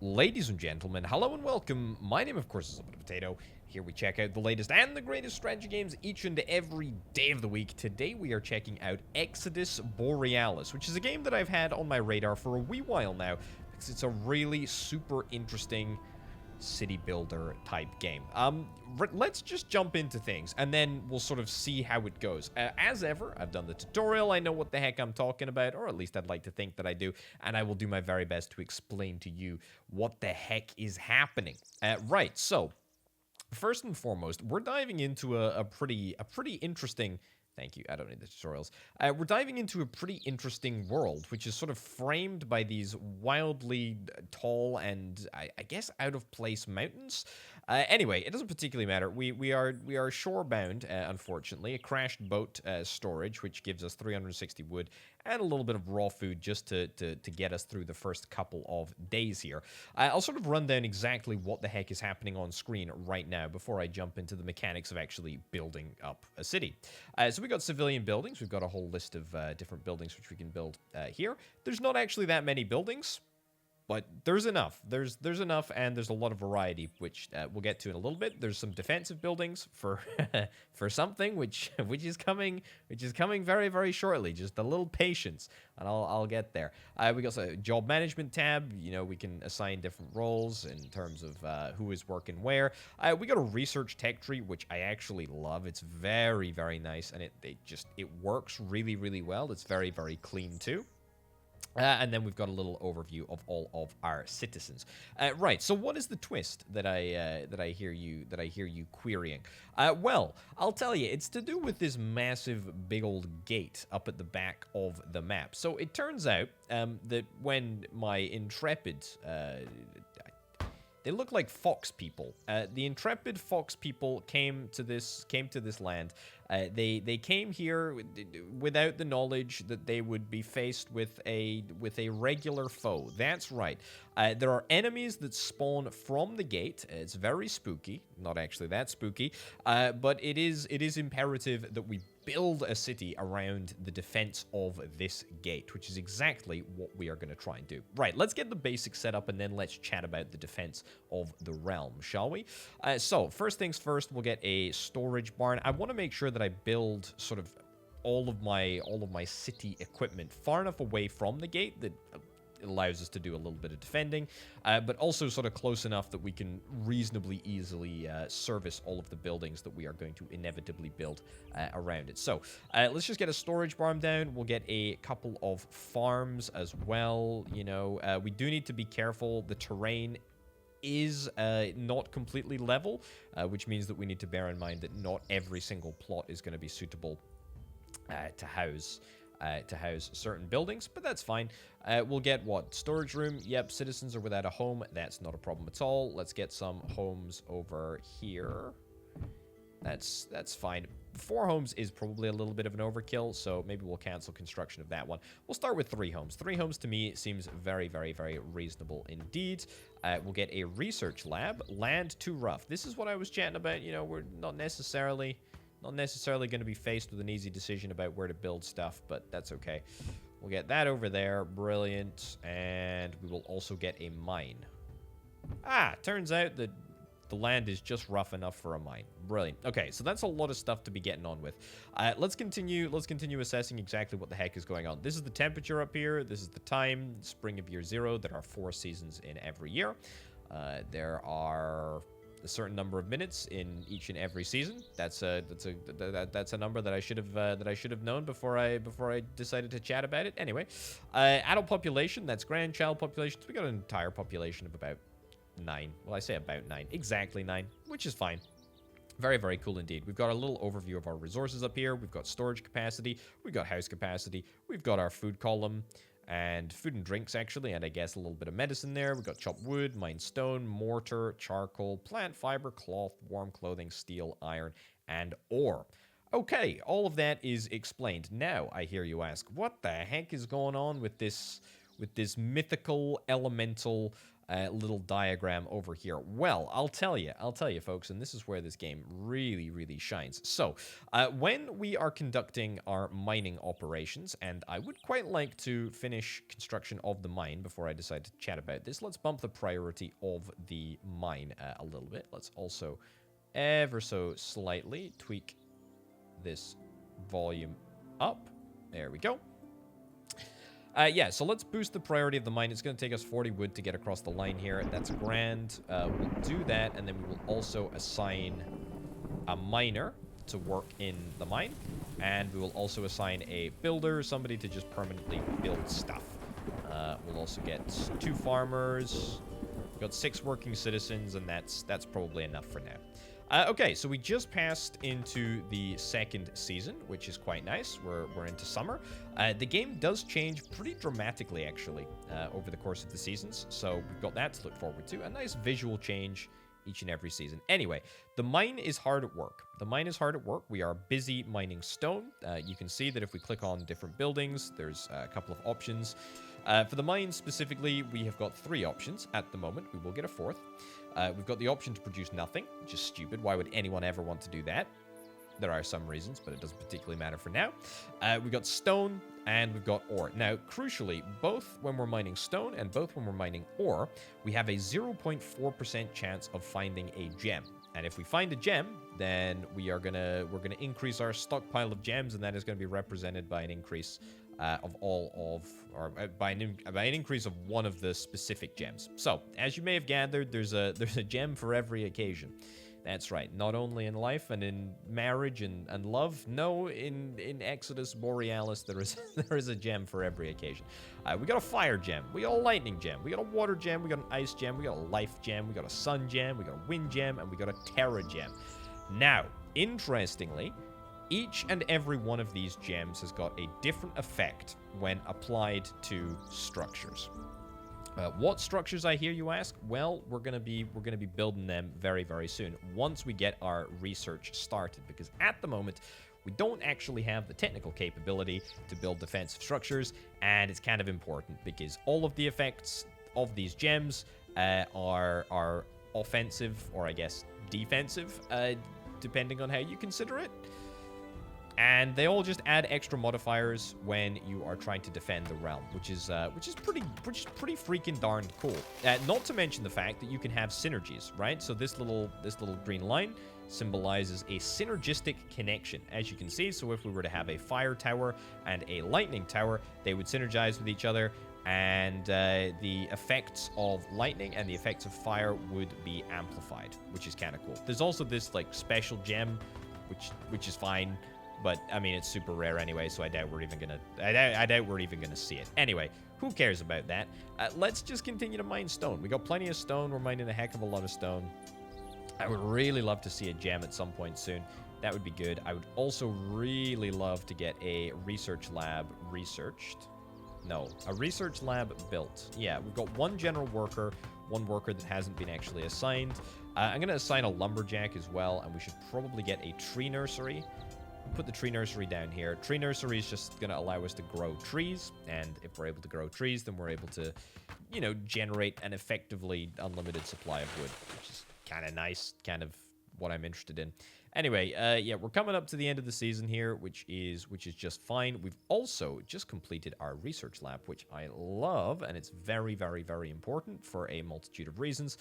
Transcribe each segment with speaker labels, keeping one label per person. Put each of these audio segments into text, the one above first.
Speaker 1: Ladies and gentlemen, hello and welcome. My name, of course, is Little Potato. Here we check out the latest and the greatest strategy games each and every day of the week. Today we are checking out Exodus Borealis, which is a game that I've had on my radar for a wee while now, because it's a really super interesting city builder type game. Let's just jump into things and then we'll sort of see how it goes. As ever, I've done the tutorial. I know what the heck I'm talking about, or at least I'd like to think that I do, and I will do my very best to explain to you what the heck is happening. Right, so first and foremost, we're diving into a pretty interesting. Thank you. I don't need the tutorials. We're diving into a pretty interesting world, which is sort of framed by these wildly tall and I guess out of place mountains. Anyway, it doesn't particularly matter. We are shore bound, unfortunately. A crashed boat storage, which gives us 360 wood and a little bit of raw food just to get us through the first couple of days here. I'll sort of run down exactly what the heck is happening on screen right now before I jump into the mechanics of actually building up a city. So we got civilian buildings. We've got a whole list of different buildings which we can build here. There's not actually that many buildings, but there's enough. There's enough, and there's a lot of variety, which we'll get to in a little bit. There's some defensive buildings for for something which is coming very, very shortly. Just a little patience, and I'll get there. We got a job management tab. You know, we can assign different roles in terms of who is working where. We got a research tech tree, which I actually love. It's very, very nice, and it works really, really well. It's very, very clean too. And then we've got a little overview of all of our citizens. Right. So, what is the twist that I hear you querying? Well, I'll tell you. It's to do with this massive, big old gate up at the back of the map. So it turns out that when my intrepid they look like fox people. The intrepid fox people came to this land. They came here without the knowledge that they would be faced with a regular foe. That's right. There are enemies that spawn from the gate. It's very spooky. Not actually that spooky, but it is imperative that we build a city around the defense of this gate, which is exactly what we are going to try and do. Right, let's get the basics set up and then let's chat about the defense of the realm, shall we? So, first things first, we'll get a storage barn. I want to make sure that I build sort of all of my city equipment far enough away from the gate that it allows us to do a little bit of defending, but also sort of close enough that we can reasonably easily service all of the buildings that we are going to inevitably build around it. So let's just get a storage barn down. We'll get a couple of farms as well. You know, we do need to be careful. The terrain is not completely level, which means that we need to bear in mind that not every single plot is going to be suitable to house certain buildings, but that's fine. We'll get what? Storage room. Yep, citizens are without a home. That's not a problem at all. Let's get some homes over here. That's fine. 4 homes is probably a little bit of an overkill, so maybe we'll cancel construction of that one. We'll start with 3 homes. 3 homes to me seems very, very, very reasonable indeed. We'll get a research lab. Land too rough. This is what I was chatting about. You know, we're not necessarily going to be faced with an easy decision about where to build stuff, but that's okay. We'll get that over there. Brilliant. And we will also get a mine. Turns out that the land is just rough enough for a mine. Brilliant. Okay, so that's a lot of stuff to be getting on with. Let's continue assessing exactly what the heck is going on. This is the temperature up here. This is the time, spring of year 0. There are 4 seasons in every year. There are a certain number of minutes in each and every season. That's a number that I should have known before I decided to chat about it. Anyway, adult population, that's grandchild populations. We got an entire population of about 9. Well, I say about 9, exactly 9, which is fine. Very, very cool indeed. We've got a little overview of our resources up here. We've got storage capacity. We've got house capacity. We've got our food column. And food and drinks, actually, and I guess a little bit of medicine there. We've got chopped wood, mined stone, mortar, charcoal, plant fiber, cloth, warm clothing, steel, iron, and ore. Okay, all of that is explained. Now, I hear you ask, what the heck is going on with this mythical, elemental, little diagram over here. Well, I'll tell you, folks, and this is where this game really, really shines. So, when we are conducting our mining operations, and I would quite like to finish construction of the mine before I decide to chat about this, let's bump the priority of the mine a little bit. Let's also ever so slightly tweak this volume up. There we go. Yeah, so let's boost the priority of the mine. It's going to take us 40 wood to get across the line here. That's grand. We'll do that, and then we will also assign a miner to work in the mine. And we will also assign a builder, somebody to just permanently build stuff. We'll also get 2 farmers. We've got 6 working citizens, and that's probably enough for now. Okay, so we just passed into the 2nd season, which is quite nice. We're into summer. The game does change pretty dramatically, actually, over the course of the seasons. So we've got that to look forward to. A nice visual change each and every season. Anyway, the mine is hard at work. We are busy mining stone. You can see that if we click on different buildings, there's a couple of options. For the mine specifically, we have got 3 options at the moment. We will get a 4th. We've got the option to produce nothing, which is stupid. Why would anyone ever want to do that? There are some reasons, but it doesn't particularly matter for now. We've got stone, and we've got ore. Now, crucially, both when we're mining stone and both when we're mining ore, we have a 0.4% chance of finding a gem. And if we find a gem, then we're gonna increase our stockpile of gems, and that is going to be represented by an increase by an increase of one of the specific gems. So, as you may have gathered, there's a gem for every occasion. That's right. Not only in life and in marriage and love. No, in Exodus Borealis, there is a gem for every occasion. We got a fire gem. We got a lightning gem. We got a water gem. We got an ice gem. We got a life gem. We got a sun gem. We got a wind gem. And we got a terra gem. Now, interestingly, each and every one of these gems has got a different effect when applied to structures. What structures, I hear you ask? Well, we're gonna be building them very, very soon once we get our research started, because at the moment we don't actually have the technical capability to build defensive structures, and it's kind of important because all of the effects of these gems are offensive, or I guess defensive, depending on how you consider it. And they all just add extra modifiers when you are trying to defend the realm, which is pretty freaking darn cool. Not to mention the fact that you can have synergies, right? So this little green line symbolizes a synergistic connection, as you can see. So if we were to have a fire tower and a lightning tower, they would synergize with each other, and the effects of lightning and the effects of fire would be amplified, which is kind of cool. There's also this like special gem, which is fine. But, I mean, it's super rare anyway, so I doubt we're even gonna see it. Anyway, who cares about that? Let's just continue to mine stone. We got plenty of stone. We're mining a heck of a lot of stone. I would really love to see a gem at some point soon. That would be good. I would also really love to get a research lab researched. No, a research lab built. Yeah, we've got one general worker, one worker that hasn't been actually assigned. I'm going to assign a lumberjack as well, and we should probably get a tree nursery. Put the tree nursery down here. Tree nursery is just going to allow us to grow trees, and if we're able to grow trees, then we're able to, you know, generate an effectively unlimited supply of wood, which is kind of nice, kind of what I'm interested in. Anyway, yeah, we're coming up to the end of the season here, which is just fine. We've also just completed our research lab, which I love, and it's very, very, very important for a multitude of reasons.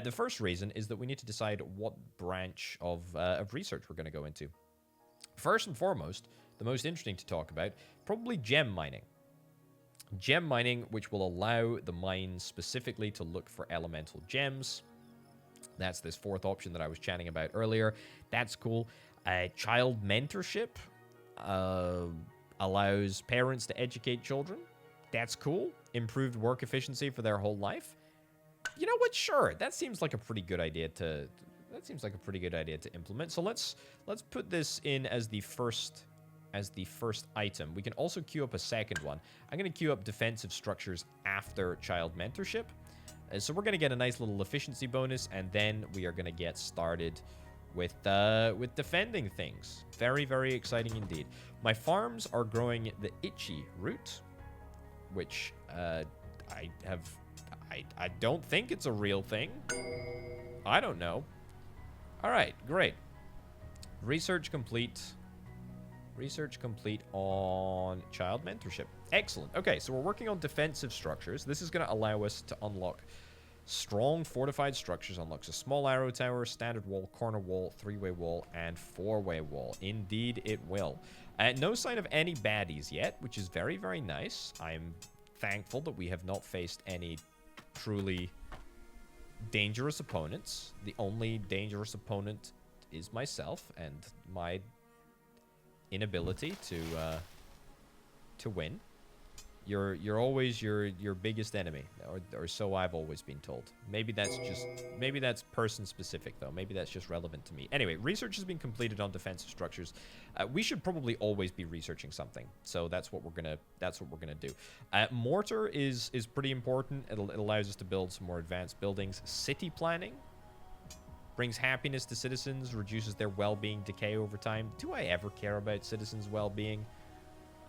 Speaker 1: The first reason is that we need to decide what branch of research we're going to go into. First and foremost, the most interesting to talk about, probably gem mining. Gem mining, which will allow the mine specifically to look for elemental gems. That's this 4th option that I was chatting about earlier. That's cool. Child mentorship allows parents to educate children. That's cool. Improved work efficiency for their whole life. You know what? Sure, that seems like a pretty good idea to... implement. So let's put this in as the first item. We can also queue up a second one. I'm going to queue up defensive structures after child mentorship. So we're going to get a nice little efficiency bonus, and then we are going to get started with defending things. Very, very exciting indeed. My farms are growing the itchy root, which I I don't think it's a real thing. I don't know. All right, great. Research complete. Research complete on child mentorship. Excellent. Okay, so we're working on defensive structures. This is going to allow us to unlock strong fortified structures. Unlocks a small arrow tower, standard wall, corner wall, three-way wall, and four-way wall. Indeed, it will. No sign of any baddies yet, which is very, very nice. I'm thankful that we have not faced any truly dangerous opponents. The only dangerous opponent is myself and my inability to win. You're always your biggest enemy, or so I've always been told. Maybe that's person specific though. Maybe that's just relevant to me. Anyway, research has been completed on defensive structures. We should probably always be researching something, so that's what we're gonna do. Mortar is pretty important. It allows us to build some more advanced buildings. City planning brings happiness to citizens, reduces their well-being decay over time. Do I ever care about citizens' well-being?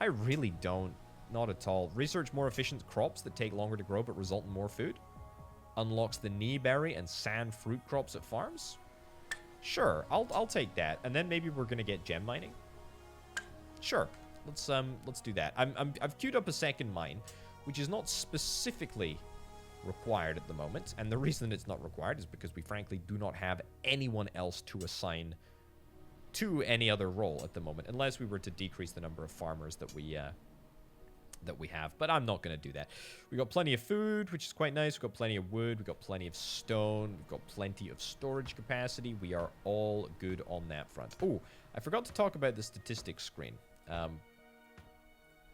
Speaker 1: I really don't. Not at all. Research more efficient crops that take longer to grow but result in more food. Unlocks the knee berry and sand fruit crops at farms. Sure, I'll take that. And then maybe we're gonna get gem mining. Sure, let's do that. I've queued up a second mine, which is not specifically required at the moment. And the reason it's not required is because we frankly do not have anyone else to assign to any other role at the moment, unless we were to decrease the number of farmers that we have, but I'm not going to do that. We got plenty of food, which is quite nice. We've got plenty of wood. We've got plenty of stone. We've got plenty of storage capacity. We are all good on that front. Oh, I forgot to talk about the statistics screen.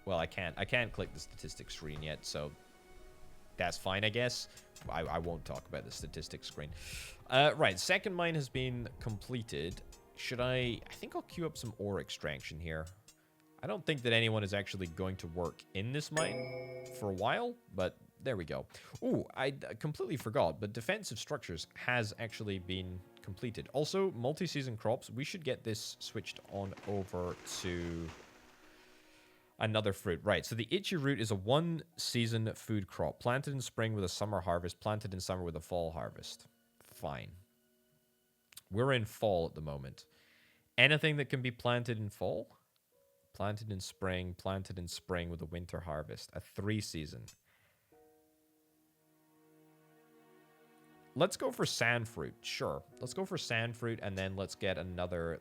Speaker 1: Well, I can't click the statistics screen yet, so that's fine, I guess. I won't talk about the statistics screen. Right, second mine has been completed. I think I'll queue up some ore extraction here. I don't think that anyone is actually going to work in this mine for a while, but there we go. Ooh, I completely forgot, but defensive structures has actually been completed. Also, multi-season crops, we should get this switched on over to another fruit. Right, so the itchy root is a one-season food crop, planted in spring with a summer harvest, planted in summer with a fall harvest. Fine. We're in fall at the moment. Anything that can be planted in fall? Planted in spring with a winter harvest. A 3-season. Let's go for sand fruit. Sure. Let's go for sand fruit, and then let's get another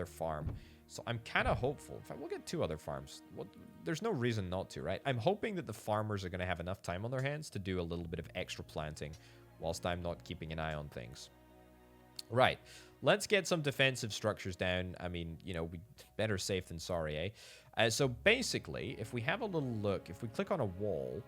Speaker 1: farm. So I'm kind of hopeful. In fact, we'll get 2 other farms. Well, there's no reason not to, right? I'm hoping that the farmers are going to have enough time on their hands to do a little bit of extra planting whilst I'm not keeping an eye on things. Right. Let's get some defensive structures down. I mean, you know, we better safe than sorry, eh? So basically, if we have a little look, if we click on a wall,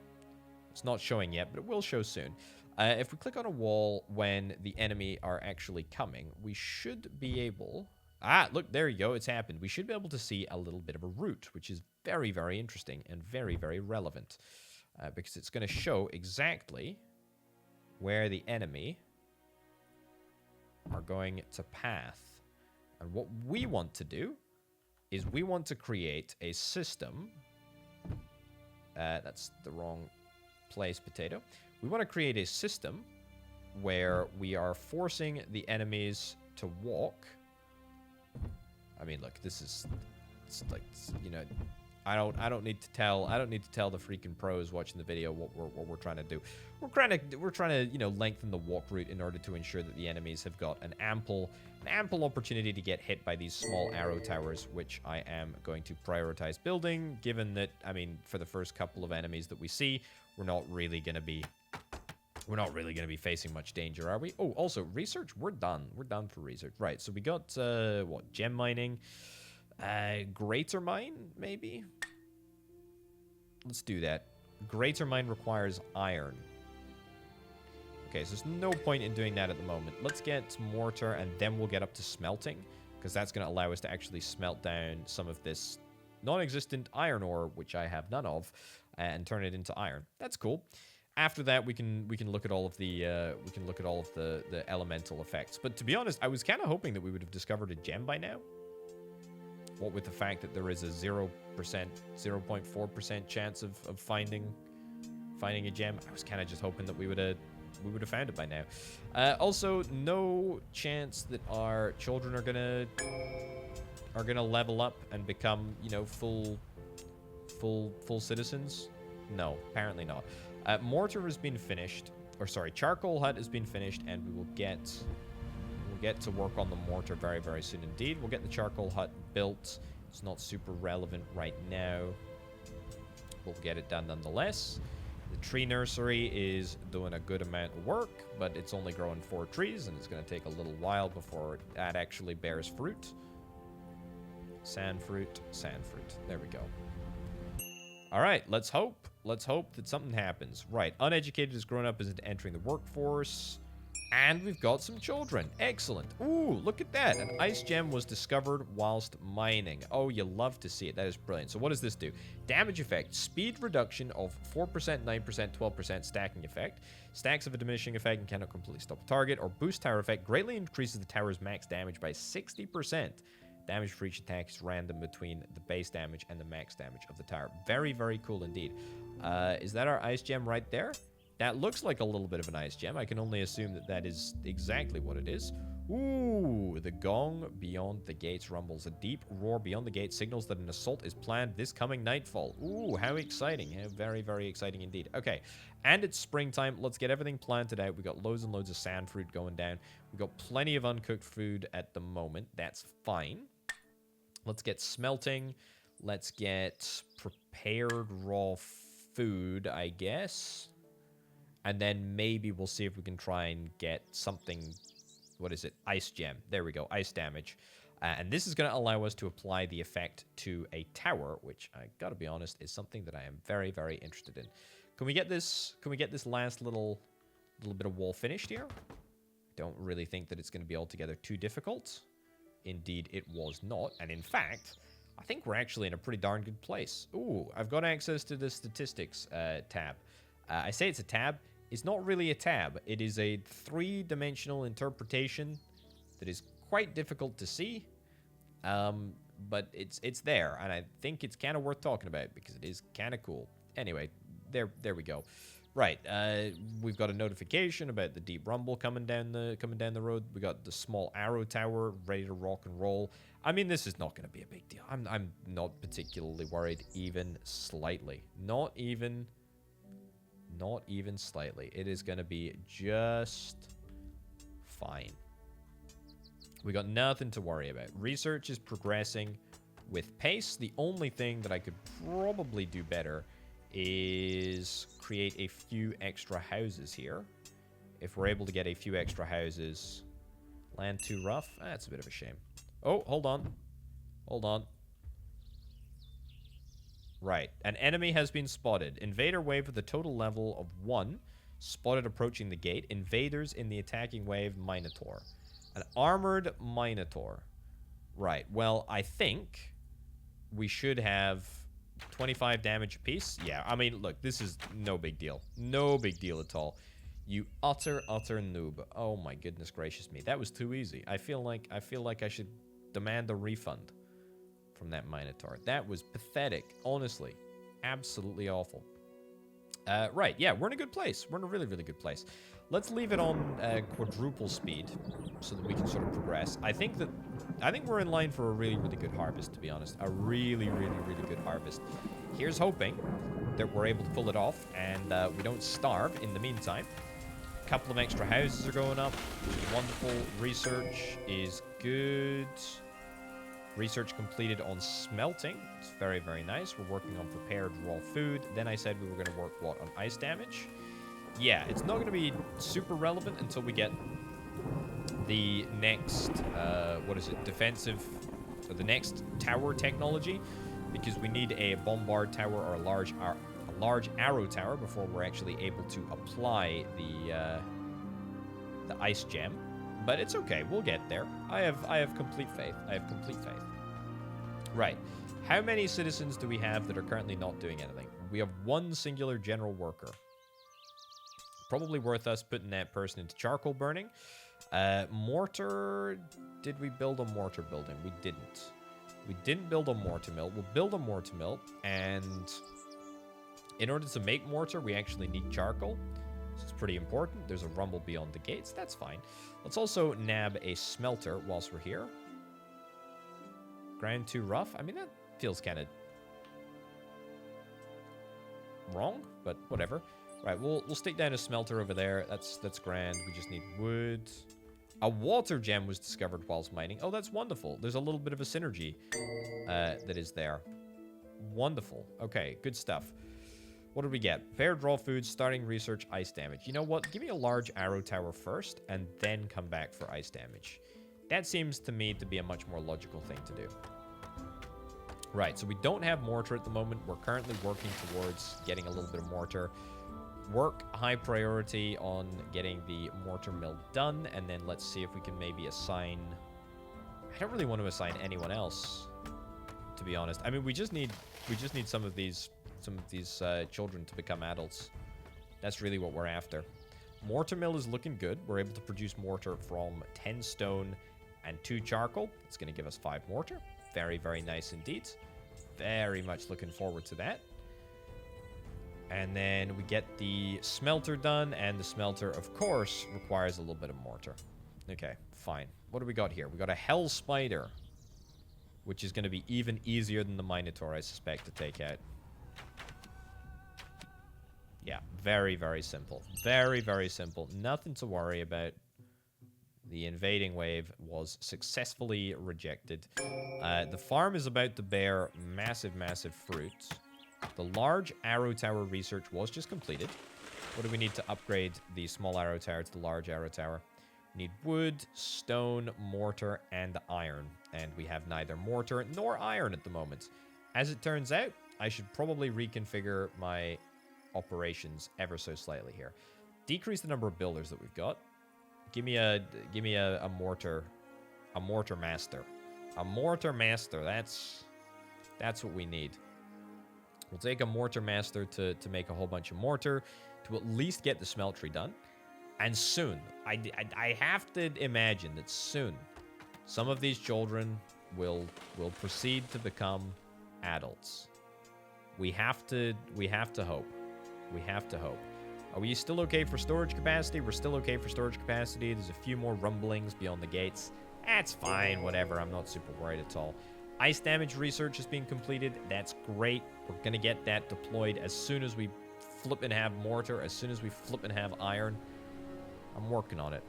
Speaker 1: it's not showing yet, but it will show soon. If we click on a wall when the enemy are actually coming, we should be able... Ah, look, there you go. It's happened. We should be able to see a little bit of a route, which is very, very interesting and very, very relevant. Because it's going to show exactly where the enemy are going to path. And what we want to do is we want to create a system. That's the wrong place, potato. We want to create a system where we are forcing the enemies to walk. I mean, look, it's like, you know, I don't need to tell the freaking pros watching the video what we're trying to do. We're trying to, you know, lengthen the walk route in order to ensure that the enemies have got an ample opportunity to get hit by these small arrow towers, which I am going to prioritize building, given that, I mean, for the first couple of enemies that we see, we're not really going to be facing much danger, are we? Oh, also, research, we're done. We're done for research. Right, so we got, what, gem mining? Greater mine, maybe? Let's do that. Greater mine requires iron. Okay, so there's no point in doing that at the moment. Let's get mortar, and then we'll get up to smelting, because that's going to allow us to actually smelt down some of this non-existent iron ore, which I have none of, and turn it into iron. That's cool. After that, we can look at all of the the elemental effects. But to be honest, I was kind of hoping that we would have discovered a gem by now. What with the fact that there is a 0%, 0.4% chance of finding finding a gem. I was kind of just hoping that we would have found it by now. Also, no chance that our children are gonna level up and become, you know, full citizens. No, apparently not. Mortar has been finished, or sorry, charcoal hut has been finished, and we will get to work on the mortar very, very soon indeed. We'll get the charcoal hut built. It's not super relevant right now. We'll get it done nonetheless. The tree nursery is doing a good amount of work, but it's only growing 4 trees, and it's going to take a little while before that actually bears fruit. Sand fruit, sand fruit. There we go. All right, let's hope. Let's hope that something happens. Right, uneducated is grown up, is entering the workforce. And we've got some children. Excellent. Ooh, look at that. An ice gem was discovered whilst mining. Oh, you love to see it. That is brilliant. So what does this do? Damage effect. Speed reduction of 4%, 9%, 12% stacking effect. Stacks of a diminishing effect and cannot completely stop a target. Or boost tower effect. Greatly increases the tower's max damage by 60%. Damage for each attack is random between the base damage and the max damage of the tower. Very, very cool indeed. Is that our ice gem right there? That looks like a little bit of an ice gem. I can only assume that that is exactly what it is. Ooh, the gong beyond the gates rumbles. A deep roar beyond the gate signals that an assault is planned this coming nightfall. Ooh, how exciting. How very, very exciting indeed. Okay, and it's springtime. Let's get everything planted out. We got loads and loads of sand fruit going down. We got plenty of uncooked food at the moment. That's fine. Let's get smelting. Let's get prepared raw food, I guess. And then maybe we'll see if we can try and get something. What is it? Ice gem. There we go. Ice damage. And this is going to allow us to apply the effect to a tower, which I gotta be honest is something that I am very, very interested in. Can we get this? Can we get this last little bit of wall finished here? Don't really think that it's going to be altogether too difficult. Indeed, it was not. And in fact, I think we're actually in a pretty darn good place. Ooh, I've got access to the statistics tab. I say it's a tab. It's not really a tab. It is a 3-dimensional interpretation that is quite difficult to see. But it's there, and I think it's kind of worth talking about because it is kind of cool. Anyway, there we go. Right, we've got a notification about the deep rumble coming down the road. We got the small arrow tower ready to rock and roll. I mean, this is not going to be a big deal. I'm not particularly worried, even slightly. Not even slightly. It is going to be just fine. We got nothing to worry about. Research is progressing with pace. The only thing that I could probably do better is create a few extra houses here. If we're able to get a few extra houses. Land too rough? That's a bit of a shame. Oh, hold on. Hold on. Right. An enemy has been spotted. Invader wave with a total level of 1. Spotted approaching the gate. Invaders in the attacking wave. Minotaur. An armored Minotaur. Right. Well, I think we should have 25 damage apiece. Yeah, I mean, look, this is no big deal. No big deal at all. You utter noob. Oh my goodness gracious me. That was too easy. I feel like I should demand a refund from that Minotaur. That was pathetic. Honestly. Absolutely awful. Right, yeah, we're in a good place. We're in a really, really good place. Let's leave it on quadruple speed so that we can sort of progress. I think we're in line for a really, really good harvest, to be honest. A really, really, really good harvest. Here's hoping that we're able to pull it off and we don't starve in the meantime. A couple of extra houses are going up, which is wonderful. Research is good. Research completed on smelting. It's very, very nice. We're working on prepared raw food. Then I said we were going to work, what, on ice damage? Yeah, it's not going to be super relevant until we get the next, what is it, defensive, so the next tower technology, because we need a bombard tower or a large arrow tower before we're actually able to apply the ice gem. But it's okay. We'll get there. I have complete faith. I have complete faith. Right. How many citizens do we have that are currently not doing anything? We have one singular general worker. Probably worth us putting that person into charcoal burning. Mortar. Did we build a mortar building? We didn't. We didn't build a mortar mill. We'll build a mortar mill. And In order to make mortar, we actually need charcoal. So it's pretty important. There's a rumble beyond the gates. That's fine. Let's also nab a smelter whilst we're here. Ground too rough. I mean, that feels kind of wrong, but whatever. Right, we'll stick down a smelter over there. That's grand. We just need wood. A water gem was discovered whilst mining. Oh, that's wonderful. There's a little bit of a synergy that is there. Wonderful. Okay, good stuff. What did we get? Fair draw food, starting research, ice damage. You know what? Give me a large arrow tower first, and then come back for ice damage. That seems to me to be a much more logical thing to do. Right, so we don't have mortar at the moment. We're currently working towards getting a little bit of mortar. Work high priority on getting the mortar mill done, and then let's see if we can maybe assign... I don't really want to assign anyone else, to be honest. I mean, we just need some of these children to become adults. That's really what we're after. Mortar mill is looking good. We're able to produce mortar from 10 stone and 2 charcoal. It's going to give us 5 mortar. Very, very nice indeed. Very much looking forward to that. And then we get the smelter done, and the smelter, of course, requires a little bit of mortar. Okay, fine. What do we got here? We got a hell spider, which is going to be even easier than the minotaur, I suspect, to take out. Yeah, very, very simple. Very, very simple. Nothing to worry about. The invading wave was successfully rejected. The farm is about to bear massive, massive fruit. The large arrow tower research was just completed. What do we need to upgrade the small arrow tower to the large arrow tower? We need wood, stone, mortar, and iron. And we have neither mortar nor iron at the moment. As it turns out, I should probably reconfigure my operations ever so slightly here. Decrease the number of builders that we've got. Give me a mortar master. A mortar master. That's what we need. We'll take a mortar master to make a whole bunch of mortar to at least get the smeltery done. And soon, I have to imagine that soon, some of these children will proceed to become adults. We have to hope. We have to hope. Are we still okay for storage capacity? We're still okay for storage capacity. There's a few more rumblings beyond the gates. That's fine, whatever. I'm not super worried at all. Ice damage research is being completed. That's great. We're going to get that deployed as soon as we flip and have mortar, as soon as we flip and have iron. I'm working on it.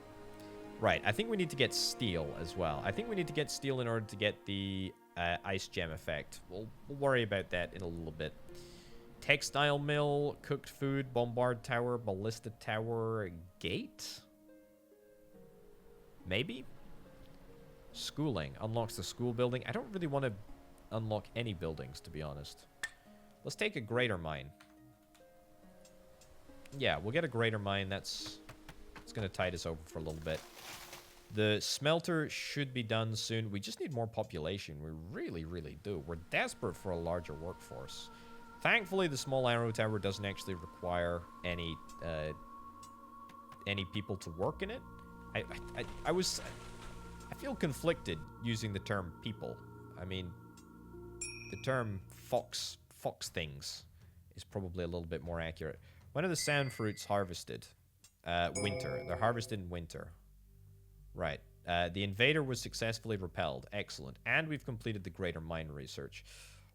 Speaker 1: Right, I think we need to get steel as well. I think we need to get steel in order to get the ice gem effect. We'll worry about that in a little bit. Textile mill, cooked food, bombard tower, ballista tower, gate? Maybe? Schooling. Unlocks the school building. I don't really want to unlock any buildings, to be honest. Let's take a greater mine. Yeah, we'll get a greater mine. It's going to tide us over for a little bit. The smelter should be done soon. We just need more population. We really, really do. We're desperate for a larger workforce. Thankfully, the small arrow tower doesn't actually require any people to work in it. I feel conflicted using the term people. I mean, the term fox things is probably a little bit more accurate. When are the sand fruits harvested? Winter. They're harvested in winter. Right. The invader was successfully repelled. Excellent. And we've completed the greater mine research.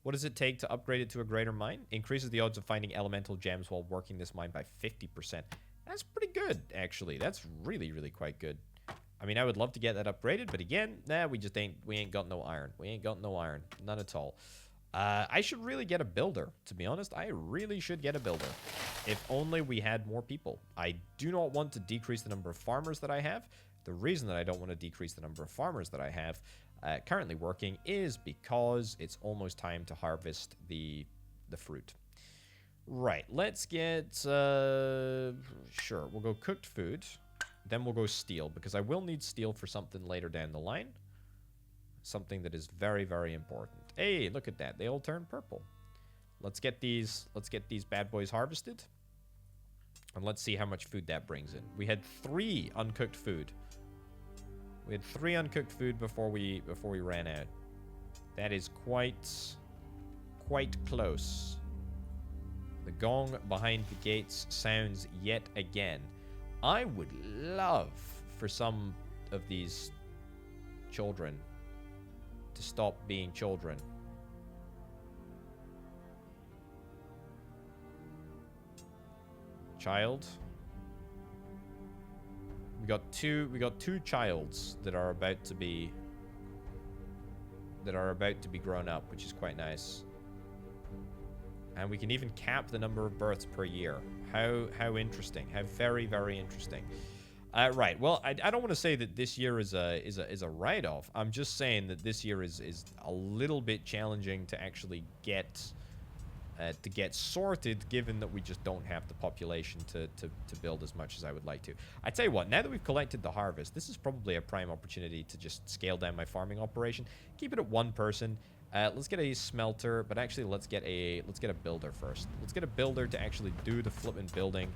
Speaker 1: What does it take to upgrade it to a greater mine? Increases the odds of finding elemental gems while working this mine by 50%. That's pretty good, actually. That's really, really quite good. I mean, I would love to get that upgraded, but again, we ain't got no iron. We ain't got no iron. None at all. I should really get a builder, to be honest. I really should get a builder. If only we had more people. I do not want to decrease the number of farmers that I have. The reason that I don't want to decrease the number of farmers that I have currently working is because it's almost time to harvest the fruit. Right, let's get... sure, we'll go cooked food. Then we'll go steel, because I will need steel for something later down the line. Something that is very, very important. Hey, look at that. They all turn purple. Let's get these bad boys harvested. And let's see how much food that brings in. We had 3 uncooked food. We had 3 uncooked food before we ran out. That is quite close. The gong behind the gates sounds yet again. I would love for some of these children to stop being children. Child. We got two childs that are about to be grown up, which is quite nice. And we can even cap the number of births per year. How interesting. How very, very interesting. Right. Well, I don't want to say that this year is a write-off. I'm just saying that this year is a little bit challenging to actually get sorted, given that we just don't have the population to build as much as I would like to. I tell you what, now that we've collected the harvest, this is probably a prime opportunity to just scale down my farming operation. Keep it at one person. Let's get a smelter, but actually let's get a builder first. Let's get a builder to actually do the flipping building.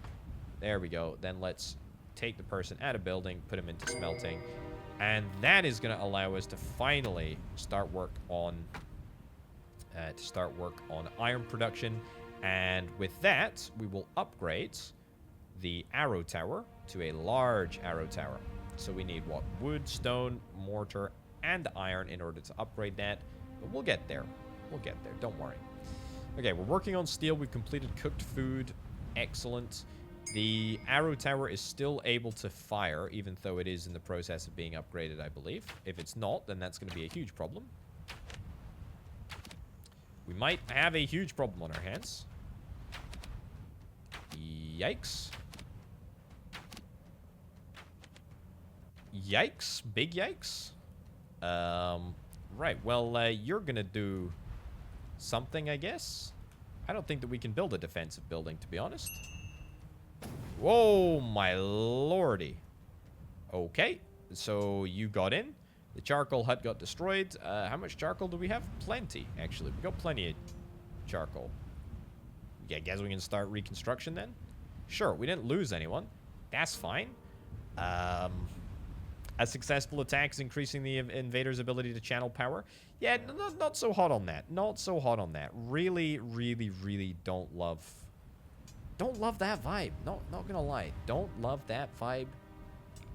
Speaker 1: There we go. Then let's take the person out of building, put him into smelting, and that is going to allow us to finally start work on iron production. And with that, we will upgrade the arrow tower to a large arrow tower. So we need what? Wood, stone, mortar, and iron in order to upgrade that. But we'll get there. We'll get there. Don't worry. Okay, we're working on steel. We've completed cooked food. Excellent. The arrow tower is still able to fire, even though it is in the process of being upgraded, I believe. If it's not, then that's going to be a huge problem. We might have a huge problem on our hands. Yikes. Yikes. Big yikes. Right, well, you're going to do something, I guess. I don't think that we can build a defensive building, to be honest. Whoa, my lordy. Okay, so you got in. The charcoal hut got destroyed. How much charcoal do we have? Plenty, actually. We got plenty of charcoal. Yeah, I guess we can start reconstruction then. Sure, we didn't lose anyone. That's fine. A successful attack is increasing the invader's ability to channel power. Yeah, not so hot on that. Not so hot on that. Really, really, really don't love that vibe. Not gonna lie. Don't love that vibe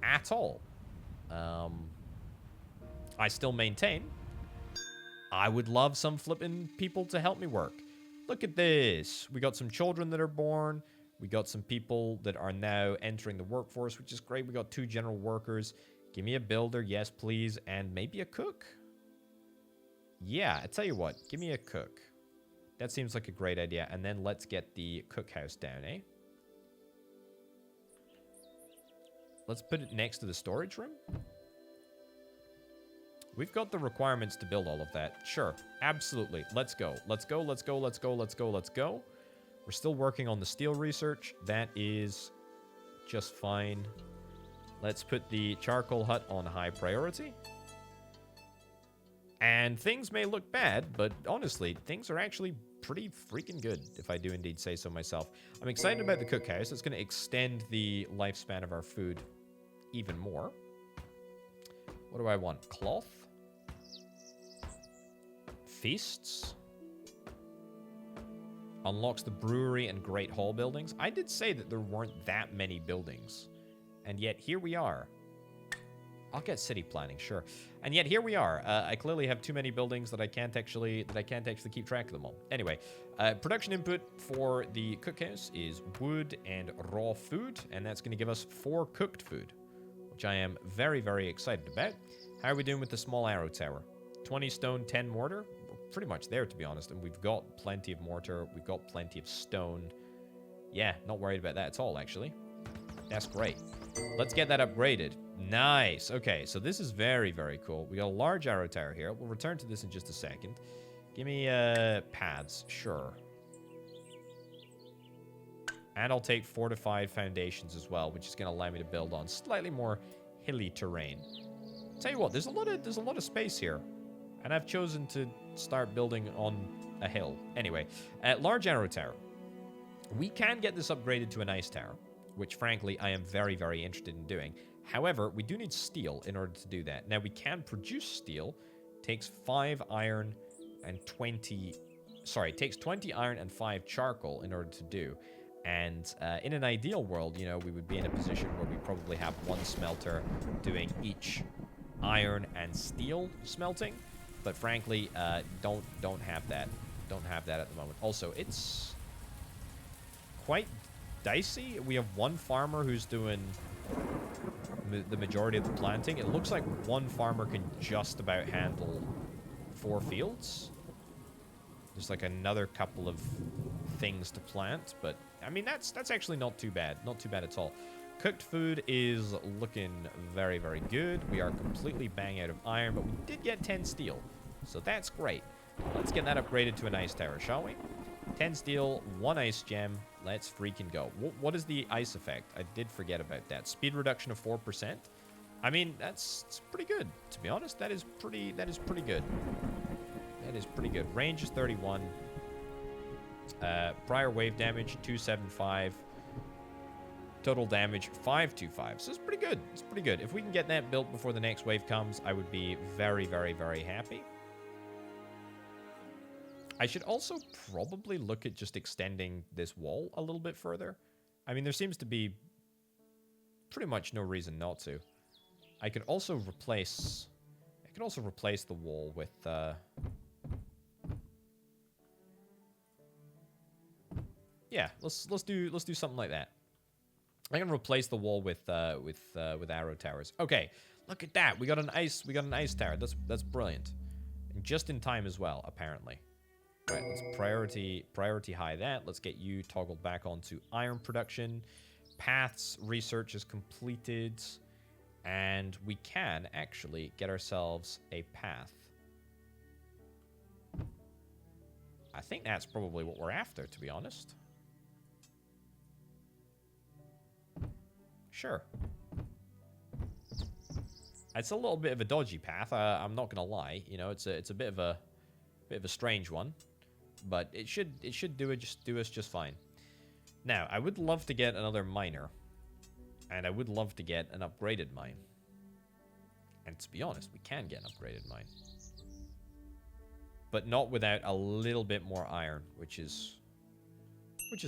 Speaker 1: at all. I still maintain I would love some flipping people to help me work. Look at this. We got some children that are born. We got some people that are now entering the workforce, which is great. We got 2 general workers. Give me a builder, yes, please. And maybe a cook. Yeah, I tell you what. Give me a cook. That seems like a great idea. And then let's get the cookhouse down, eh? Let's put it next to the storage room. We've got the requirements to build all of that. Sure, absolutely. Let's go. Let's go, let's go, let's go, let's go, let's go. We're still working on the steel research. That is just fine. Let's put the charcoal hut on high priority. And things may look bad, but honestly, things are actually pretty freaking good, if I do indeed say so myself. I'm excited about the cookhouse. It's going to extend the lifespan of our food even more. What do I want? Cloth? Feasts? Unlocks the brewery and Great Hall buildings. I did say that there weren't that many buildings. And yet, here we are. I'll get city planning, sure. And yet, here we are. I clearly have too many buildings that I can't actually keep track of them all. Anyway, production input for the cookhouse is wood and raw food. And that's going to give us 4 cooked food, which I am very, very excited about. How are we doing with the small arrow tower? 20 stone, 10 mortar. We're pretty much there, to be honest. And we've got plenty of mortar. We've got plenty of stone. Yeah, not worried about that at all, actually. That's great. Let's get that upgraded. Nice. Okay, so this is very, very cool. We got a large arrow tower here. We'll return to this in just a second. Give me paths. Sure. And I'll take fortified foundations as well, which is going to allow me to build on slightly more hilly terrain. Tell you what, there's a lot of space here, and I've chosen to start building on a hill. Anyway, large arrow tower. We can get this upgraded to an ice tower, which frankly I am very, very interested in doing. However, we do need steel in order to do that. Now we can produce steel. Takes 5 iron and 20 Sorry, it takes 20 iron and 5 charcoal in order to do. And in an ideal world, you know, we would be in a position where we probably have one smelter doing each iron and steel smelting. But frankly, don't have that. Don't have that at the moment. Also, it's quite dicey. We have one farmer who's doing the majority of the planting. It looks like one farmer can just about handle 4 fields. There's like another couple of things to plant, but I mean that's actually not too bad. Not too bad at all. Cooked food is looking very, very good. We are completely bang out of iron, but we did get 10 steel, so that's great. Let's get that upgraded to an ice tower, shall we? 10 steel, 1 ice gem. Let's freaking go. What is the ice effect? I did forget about that. Speed reduction of 4%. I mean, it's pretty good, to be honest. That is pretty good. That is pretty good. Range is 31. Prior wave damage, 275. Total damage, 525. So it's pretty good. It's pretty good. If we can get that built before the next wave comes, I would be very, very, very happy. I should also probably look at just extending this wall a little bit further. I mean, there seems to be pretty much no reason not to. I could also replace the wall with yeah, let's do something like that. I can replace the wall with arrow towers. Okay, look at that. We got an ice tower. That's brilliant. And just in time as well, apparently. Right, let's priority high that. Let's get you toggled back onto iron production. Paths research is completed. And we can actually get ourselves a path. I think that's probably what we're after, to be honest. Sure. It's a little bit of a dodgy path. I'm not gonna lie. You know, it's a bit of a strange one, but it should do us just fine. Now, I would love to get another miner, and I would love to get an upgraded mine. And to be honest, we can get an upgraded mine, but not without a little bit more iron, which is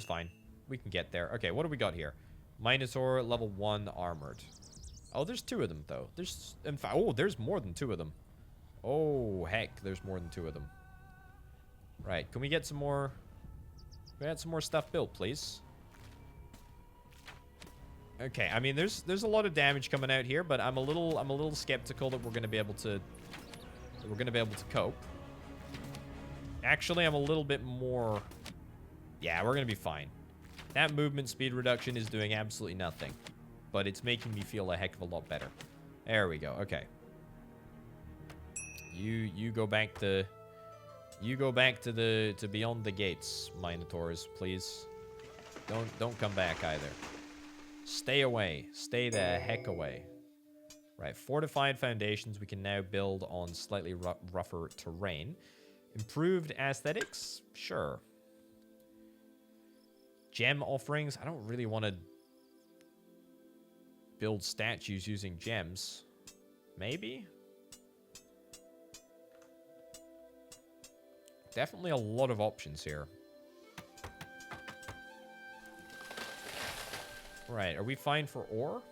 Speaker 1: fine. We can get there. Okay, what do we got here? Minotaur, level 1, armored. Oh, there's 2 of them, though. There's, in fact, oh, there's more than 2 of them. Oh, heck, there's more than 2 of them. Right, can we get some more... Can we get some more stuff built, please? Okay, I mean, there's a lot of damage coming out here, but I'm a little skeptical that we're gonna be able to... cope. Actually, I'm a little bit more... Yeah, we're gonna be fine. That movement speed reduction is doing absolutely nothing, but it's making me feel a heck of a lot better. There we go. Okay. You go back to beyond the gates, Minotaurs, please. Don't come back either. Stay away. Stay the heck away. Right, fortified foundations we can now build on slightly rougher terrain. Improved aesthetics? Sure. Gem offerings? I don't really want to build statues using gems. Maybe? Definitely a lot of options here. Right, are we fine for ore?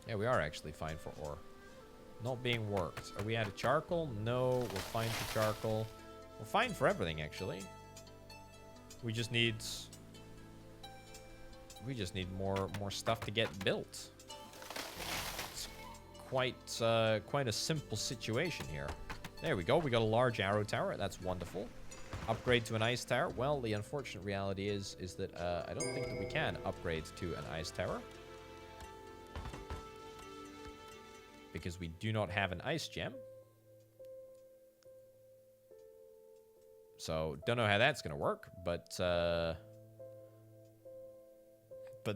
Speaker 1: Yeah, we are actually fine for ore. Not being worked. Are we out of charcoal? No, we're fine for charcoal. We're fine for everything, actually. We just need more stuff to get built. It's quite a simple situation here. There we go. We got a large arrow tower. That's wonderful. Upgrade to an ice tower. Well, the unfortunate reality is that I don't think that we can upgrade to an ice tower, because we do not have an ice gem. So, don't know how that's going to work, but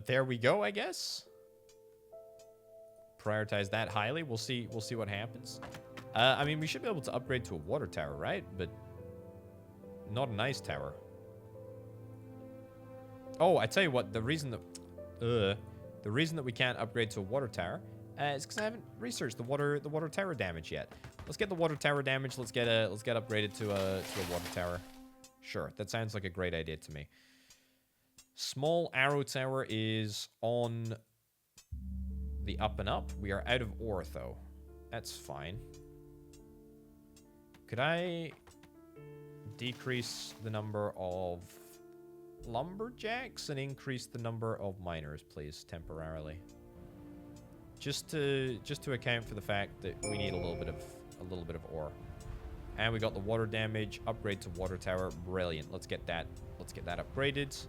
Speaker 1: there we go, I guess. Prioritize that highly. We'll see what happens. I mean, we should be able to upgrade to a water tower, right? But not an ice tower. Oh, I tell you what, the reason that we can't upgrade to a water tower is because I haven't researched the water tower damage yet. Let's get the water tower damage. Let's get upgraded to a water tower. Sure, that sounds like a great idea to me. Small arrow tower is on the up and up. We are out of ore, though. That's fine. Could I decrease the number of lumberjacks and increase the number of miners, please, temporarily? Just to account for the fact that we need a little bit of ore. And we got the water damage, upgrade to water tower. Brilliant. Let's get that upgraded.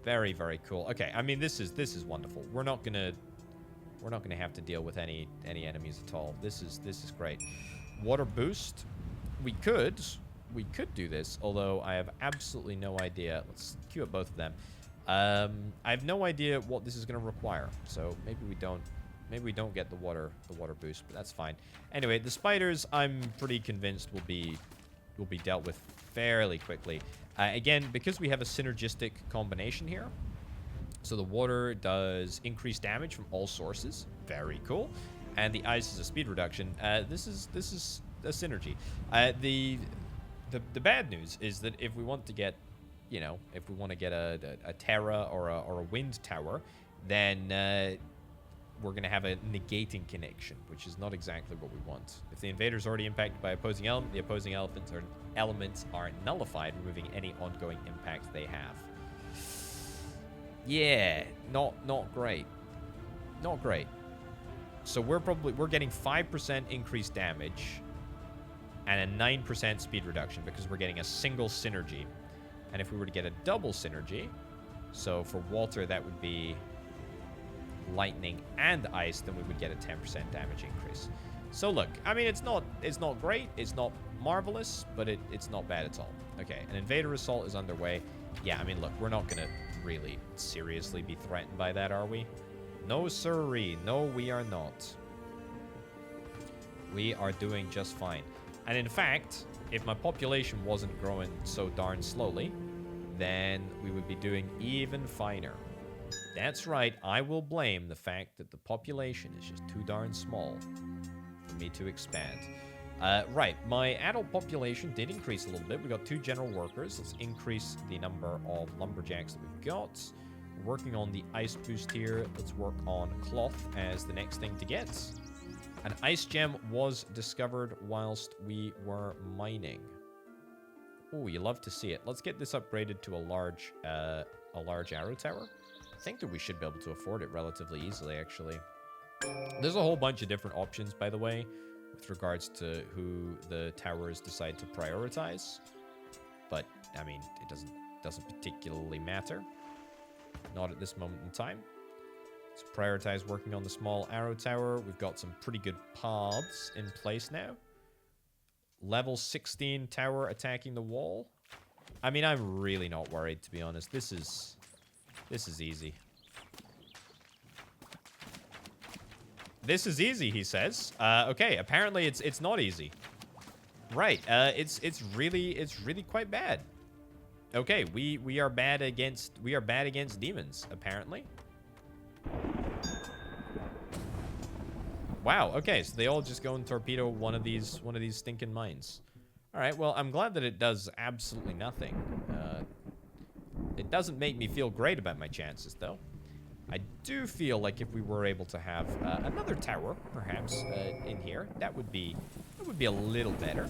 Speaker 1: Very, very cool. Okay, I mean this is wonderful. We're not gonna have to deal with any enemies at all. This is great. Water boost. We could do this, although I have absolutely no idea. Let's queue up both of them. I have no idea what this is going to require, so maybe we don't get the water boost, but that's fine. Anyway, the spiders, I'm pretty convinced will be dealt with fairly quickly. Again, because we have a synergistic combination here, so the water does increased damage from all sources. Very cool. And the ice is a speed reduction. This is a synergy. The bad news is that if we want to get, if we want to get a Terra or a wind tower, then we're going to have a negating connection, which is not exactly what we want. If the invader's already impacted by opposing element, the opposing elements are nullified, removing any ongoing impact they have. Yeah, not great. Not great. So we're getting 5% increased damage and a 9% speed reduction because we're getting a single synergy. And if we were to get a double synergy, so for Walter that would be lightning and ice, then we would get a 10% damage increase. So look, I mean it's not great, it's not marvelous, but it's not bad at all. Okay, an invader assault is underway. Yeah, I mean look, we're not gonna really seriously be threatened by that, are we? No sirree, no we are not. We are doing just fine. And in fact, if my population wasn't growing so darn slowly, then we would be doing even finer. That's right, I will blame the fact that the population is just too darn small for me to expand. Right, my adult population did increase a little bit. We got 2 general workers. Let's increase the number of lumberjacks that we've got. We're working on the ice boost here. Let's work on cloth as the next thing to get. An ice gem was discovered whilst we were mining. Oh, you love to see it. Let's get this upgraded to a large arrow tower. I think that we should be able to afford it relatively easily, actually. There's a whole bunch of different options, by the way, with regards to who the towers decide to prioritize. But, I mean, it doesn't particularly matter. Not at this moment in time. Let's prioritize working on the small arrow tower. We've got some pretty good paths in place now. Level 16 tower attacking the wall. I mean, I'm really not worried, to be honest. This is easy. This is easy, he says. Okay, apparently it's not easy. Right, it's really quite bad. Okay, we are bad against demons, apparently. Wow, okay, so they all just go and torpedo one of these stinking mines. Alright, well, I'm glad that it does absolutely nothing. It doesn't make me feel great about my chances, though. I do feel like if we were able to have another tower, perhaps, in here, that would be a little better.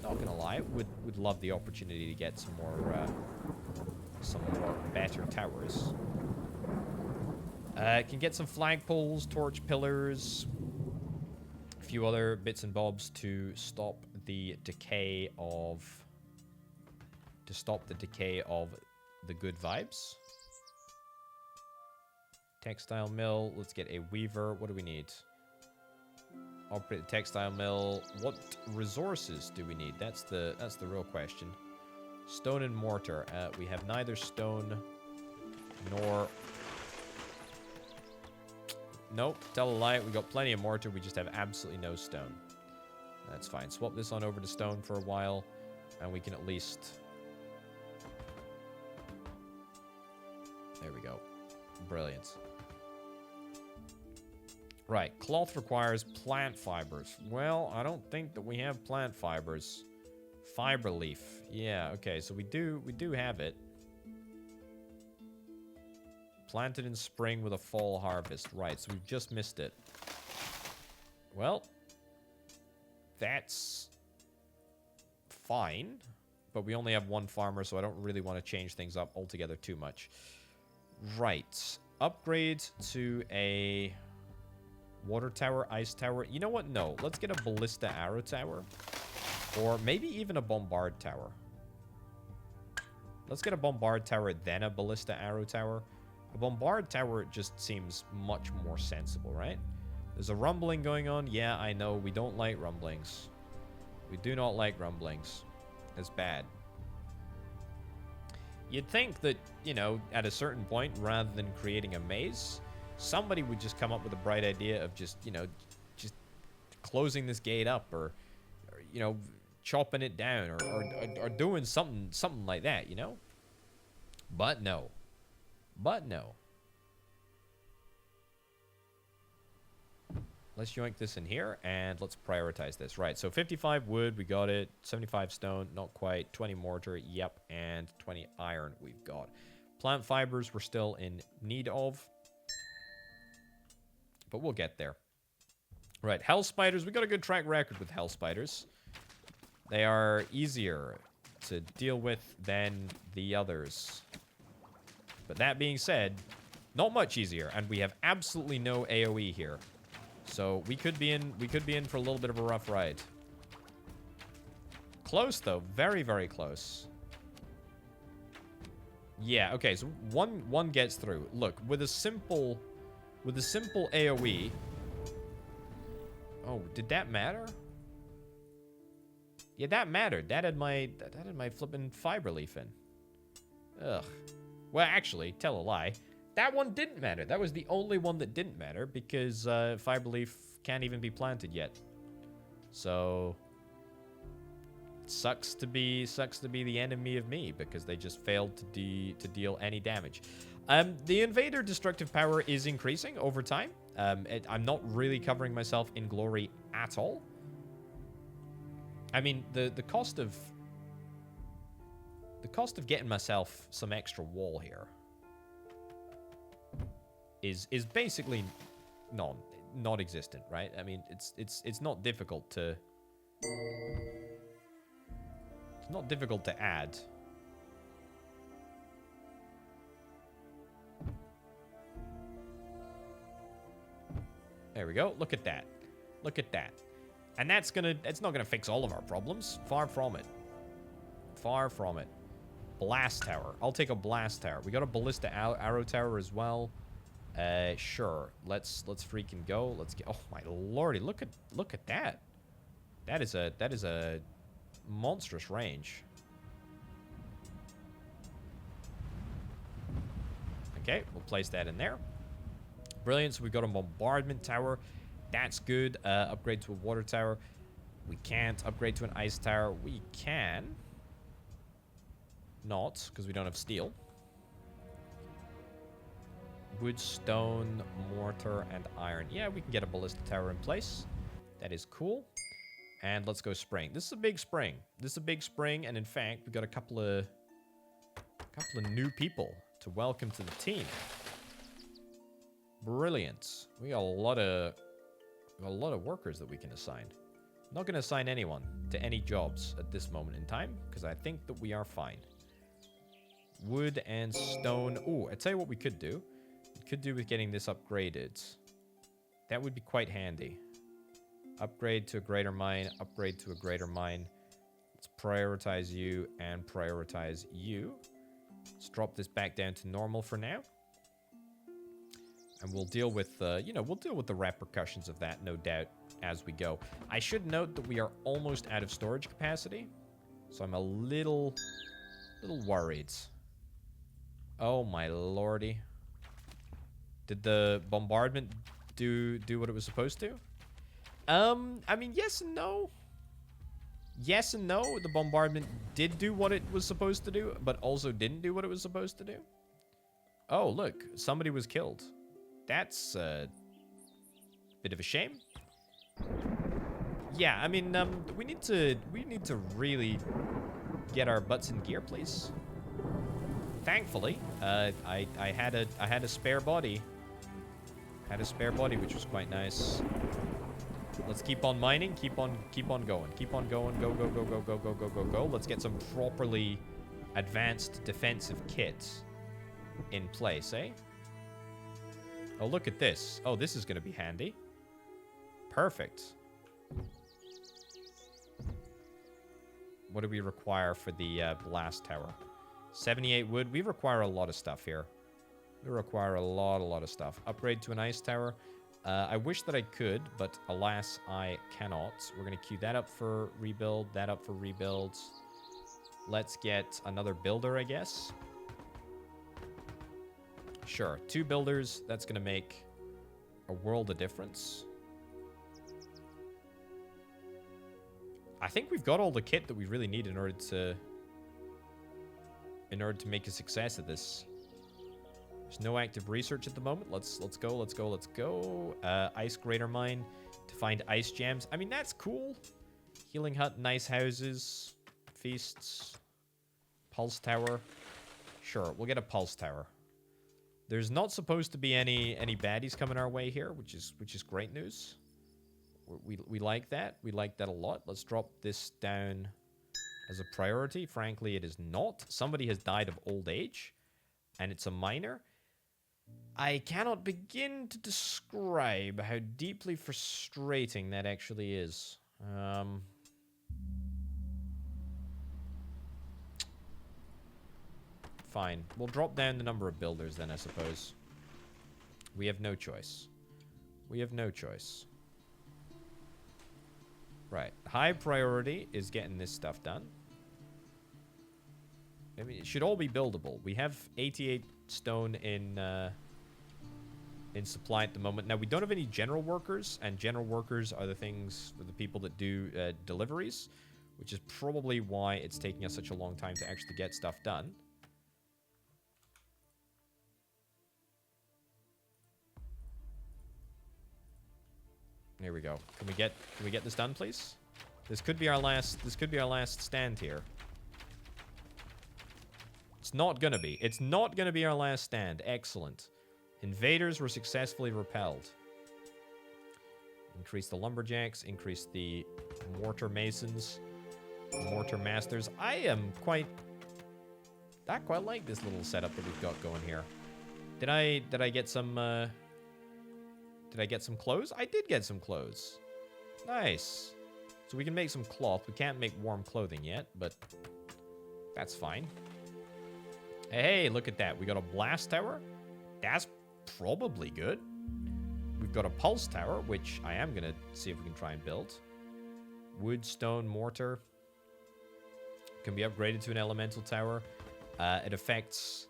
Speaker 1: Not gonna lie, would love the opportunity to get some more better towers. Can get some flagpoles, torch pillars, a few other bits and bobs to stop the decay of the good vibes. Textile mill. Let's get a weaver. What do we need? Operate the textile mill. What resources do we need? That's the real question. Stone and mortar. We have neither stone nor. Nope. Tell a lie. We got plenty of mortar. We just have absolutely no stone. That's fine. Swap this on over to stone for a while, and we can at least. There we go. Brilliant. Right, cloth requires plant fibers. Well, I don't think that we have plant fibers. Fiber leaf. Yeah, okay, so we do have it. Planted in spring with a fall harvest. Right, so we've just missed it. Well, that's fine. But we only have one farmer, so I don't really want to change things up altogether too much. Right. Upgrade to a water tower, ice tower. You know what? No. Let's get a ballista arrow tower. Or maybe even a bombard tower. Let's get a bombard tower, then a ballista arrow tower. A bombard tower just seems much more sensible, right? There's a rumbling going on. Yeah, I know. We don't like rumblings. We do not like rumblings. It's bad. You'd think that, you know, at a certain point, rather than creating a maze, somebody would just come up with a bright idea of just, you know, just closing this gate up or you know, chopping it down or doing something like that, you know? But no. But no. Let's yoink this in here, and let's prioritize this. Right, so 55 wood, we got it. 75 stone, not quite. 20 mortar, yep. And 20 iron, we've got. Plant fibers, we're still in need of. But we'll get there. Right, hell spiders, we got a good track record with hell spiders. They are easier to deal with than the others. But that being said, not much easier, and we have absolutely no AoE here. So we could be in for a little bit of a rough ride. Close though, very, very close. Yeah, okay, so one gets through. Look, with a simple AoE. Oh, did that matter? Yeah, that mattered. That had my flippin' fiber leaf in. Ugh. Well, actually, tell a lie. That one didn't matter. That was the only one that didn't matter because fiber leaf can't even be planted yet. So sucks to be the enemy of me because they just failed to deal any damage. The invader destructive power is increasing over time. I'm not really covering myself in glory at all. I mean, the cost of getting myself some extra wall here is basically non-existent, right? I mean, it's not difficult to add. There we go. Look at that. Look at that. And it's not gonna fix all of our problems. Far from it. Far from it. Blast tower. I'll take a blast tower. We got a ballista arrow tower as well. Sure. Let's freaking go. Let's get. Oh my lordy! Look at that. That is a monstrous range. Okay, we'll place that in there. Brilliant. So we got a bombardment tower. That's good. Upgrade to a water tower. We can't upgrade to an ice tower. We can. Not, because we don't have steel. Wood, stone, mortar, and iron. Yeah, we can get a ballista tower in place. That is cool. And let's go spring. This is a big spring. This is a big spring, and in fact, we got a couple of new people to welcome to the team. Brilliant. We got a lot of workers that we can assign. I'm not going to assign anyone to any jobs at this moment in time because I think that we are fine. Wood and stone. Oh, I tell you what we could do. We could do with getting this upgraded. That would be quite handy. Upgrade to a greater mine. Upgrade to a greater mine. Let's prioritize you and prioritize you. Let's drop this back down to normal for now. And we'll deal with, we'll deal with the repercussions of that, no doubt, as we go. I should note that we are almost out of storage capacity. So I'm a little worried. Oh, my lordy. Did the bombardment do what it was supposed to? I mean, yes and no. Yes and no. The bombardment did do what it was supposed to do, but also didn't do what it was supposed to do. Oh, look. Somebody was killed. That's a bit of a shame. Yeah, I mean, we need to really get our butts in gear, please. Thankfully, I had a spare body. Had a spare body, which was quite nice. Let's keep on mining. Keep on going. Keep on going. Go, go, go, go, go, go, go, go, go. Let's get some properly advanced defensive kits in place, eh? Oh, look at this. Oh, this is going to be handy. Perfect. What do we require for the blast tower? 78 wood. We require a lot of stuff here. We require a lot of stuff. Upgrade to an ice tower. I wish that I could, but alas, I cannot. We're going to queue that up for rebuild, that up for rebuild. Let's get another builder, I guess. Sure, 2 builders. That's going to make a world of difference. I think we've got all the kit that we really need in order to make a success of this. There's no active research at the moment. Let's go. Ice Greater Mine to find ice gems. I mean, that's cool. Healing hut, nice houses, feasts, pulse tower. Sure, we'll get a pulse tower. There's not supposed to be any baddies coming our way here, which is great news. We like that. We like that a lot. Let's drop this down as a priority. Frankly, it is not. Somebody has died of old age, and it's a miner. I cannot begin to describe how deeply frustrating that actually is. Fine. We'll drop down the number of builders then, I suppose. We have no choice. We have no choice. Right. High priority is getting this stuff done. I mean, it should all be buildable. We have 88 stone in supply at the moment. Now, we don't have any general workers, and general workers are the things for the people that do deliveries, which is probably why it's taking us such a long time to actually get stuff done. Here we go. Can we get this done, please? This could be our last stand here. It's not gonna be. It's not gonna be our last stand. Excellent. Invaders were successfully repelled. Increase the lumberjacks, increase the mortar masons, mortar masters. I quite like this little setup that we've got going here. Did I get some did I get some clothes? I did get some clothes. Nice. So we can make some cloth. We can't make warm clothing yet, but that's fine. Hey, look at that. We got a blast tower. That's probably good. We've got a pulse tower, which I am going to see if we can try and build. Wood, stone, mortar. Can be upgraded to an elemental tower. It affects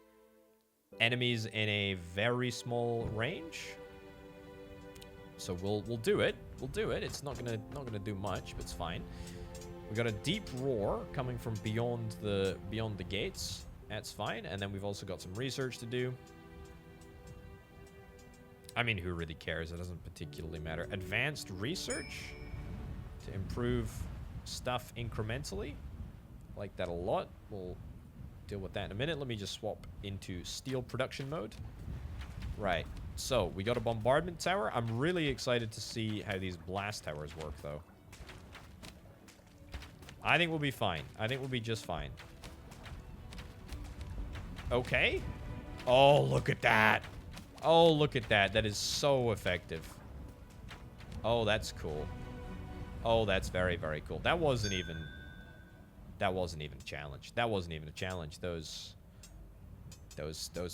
Speaker 1: enemies in a very small range. So we'll do it. We'll do it. It's not gonna do much, but it's fine. We got a deep roar coming from beyond the gates. That's fine. And then we've also got some research to do. I mean, who really cares? It doesn't particularly matter. Advanced research to improve stuff incrementally. Like that a lot. We'll deal with that in a minute. Let me just swap into steel production mode. Right. So, we got a bombardment tower. I'm really excited to see how these blast towers work, though. I think we'll be fine. I think we'll be just fine. Okay. Oh, look at that. Oh, look at that. That is so effective. Oh, that's cool. Oh, that's very, very cool. That wasn't even a challenge. That wasn't even a challenge. Those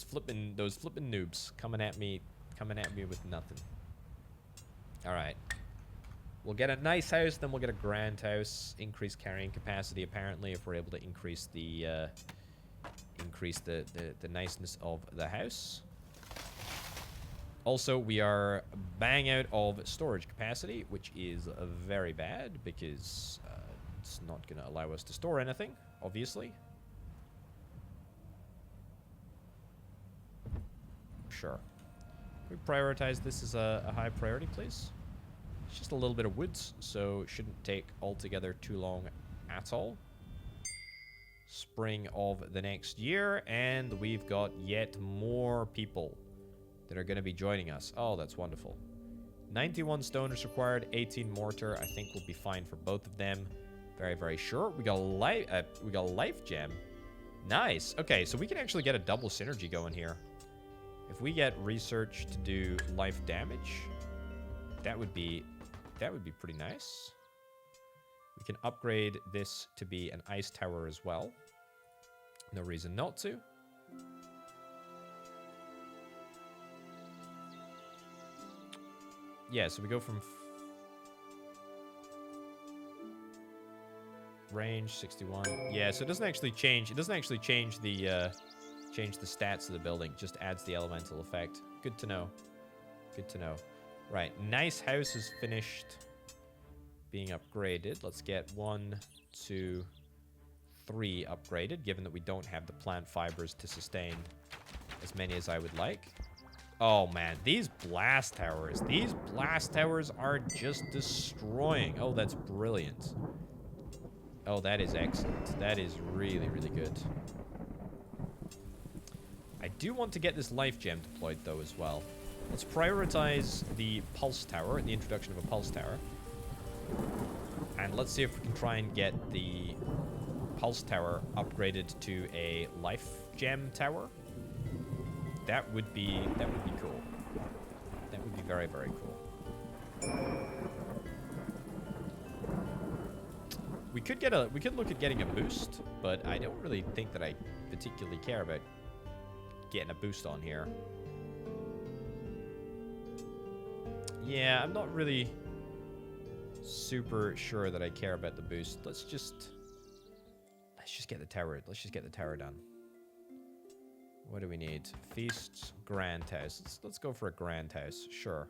Speaker 1: flippin' noobs coming at me with nothing. All right. We'll get a nice house, then we'll get a grand house. Increase carrying capacity, apparently, if we're able to increase the niceness of the house. Also, we are bang out of storage capacity, which is very bad because it's not going to allow us to store anything, obviously. Sure. Can we prioritize this as a high priority, please? It's just a little bit of woods, so shouldn't take altogether too long at all. Spring of the next year, and we've got yet more people that are going to be joining us. Oh, that's wonderful. 91 stone is required, 18 mortar. I think we'll be fine for both of them. Very, very sure. We got a life gem. Nice. Okay, so we can actually get a double synergy going here. If we get research to do life damage, that would be pretty nice. We can upgrade this to be an ice tower as well. No reason not to. Yeah, so we go from range 61. Yeah, so it doesn't actually change. It doesn't actually change the stats of the building. It just adds the elemental effect. Good to know. Good to know. Right, nice house is finished being upgraded. Let's get 1, 2, 3 upgraded, given that we don't have the plant fibers to sustain as many as I would like. Oh man, these blast towers are just destroying. Oh, that's brilliant. Oh, that is excellent. That is really, really good. I do want to get this life gem deployed though as well. Let's prioritize the pulse tower, the introduction of a pulse tower. And let's see if we can try and get the pulse tower upgraded to a life gem tower. That would be cool. That would be very, very cool. We could look at getting a boost, but I don't really think that I particularly care about getting a boost on here. Yeah, I'm not really super sure that I care about the boost. Let's just get the tower. Let's just get the tower done. What do we need? Feasts, grand house. Let's go for a grand house. Sure.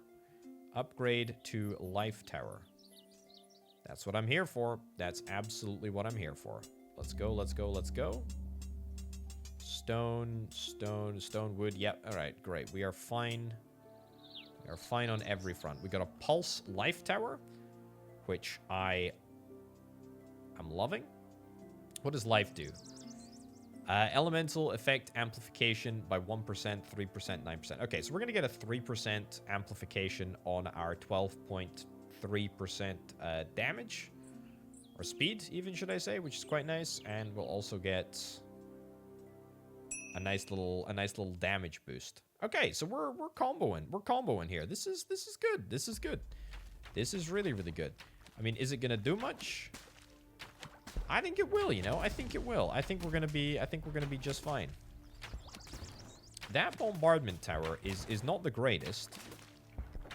Speaker 1: Upgrade to life tower. That's what I'm here for. That's absolutely what I'm here for. Let's go, let's go, let's go. Stone, stone, stone, wood. Yep, all right, great. We are fine. We are fine on every front. We got a pulse life tower, which I am loving. What does life do? Elemental effect amplification by 1%, 3%, 9%. Okay, so we're going to get a 3% amplification on our 12.3% damage. Or speed, even, should I say, which is quite nice. And we'll also get a nice little damage boost. Okay, so we're comboing. We're comboing here. This is good. This is good. This is really, really good. I mean, is it going to do much? I think it will, you know. I think it will. I think we're gonna be just fine. That bombardment tower is not the greatest,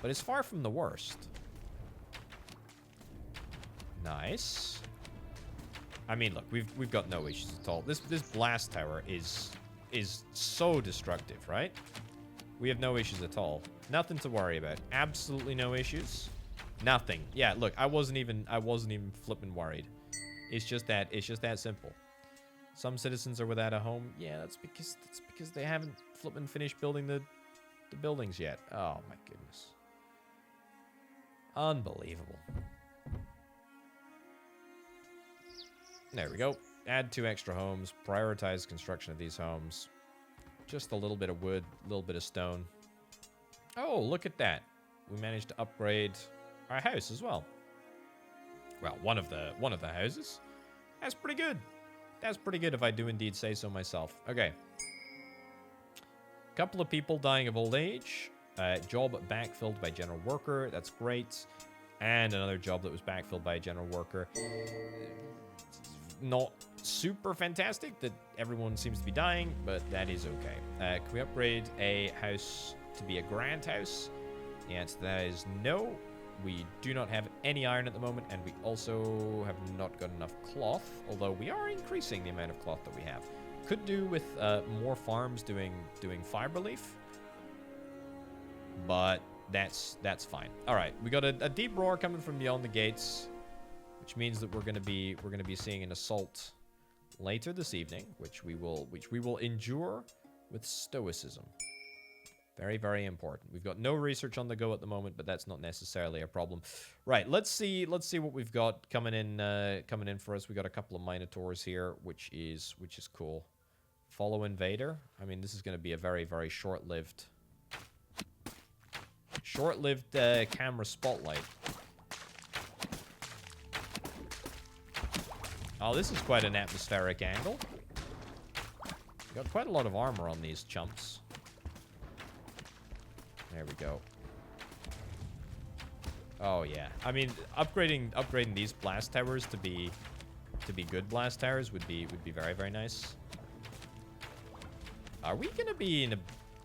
Speaker 1: but it's far from the worst. Nice. I mean, look, we've got no issues at all. This blast tower is so destructive, right? We have no issues at all. Nothing to worry about. Absolutely no issues. Nothing. Yeah, look, I wasn't even flipping worried. It's just that simple. Some citizens are without a home. Yeah, that's because they haven't flipping finished building the buildings yet. Oh my goodness. Unbelievable. There we go. Add 2 extra homes. Prioritize construction of these homes. Just a little bit of wood, a little bit of stone. Oh, look at that. We managed to upgrade our house as well. Well, one of the houses. That's pretty good. That's pretty good if I do indeed say so myself. Okay. Couple of people dying of old age. Job backfilled by general worker. That's great. And another job that was backfilled by a general worker. Not super fantastic that everyone seems to be dying, but that is okay. Can we upgrade a house to be a grand house? The answer to that is no. We do not have any iron at the moment, and we also have not got enough cloth, although we are increasing the amount of cloth that we have. Could do with more farms doing fiber leaf, but that's fine. All right, we got a deep roar coming from beyond the gates, which means that we're gonna be seeing an assault later this evening, which we will endure with stoicism. Very, very important. We've got no research on the go at the moment, but that's not necessarily a problem. Right, let's see what we've got coming in for us. We got a couple of Minotaurs here, which is cool. Follow Invader. I mean, this is going to be a very, very short-lived camera spotlight. Oh, this is quite an atmospheric angle. Got quite a lot of armor on these chumps. There we go. Oh yeah. I mean, upgrading these blast towers to be good blast towers would be very, very nice. Are we gonna be in a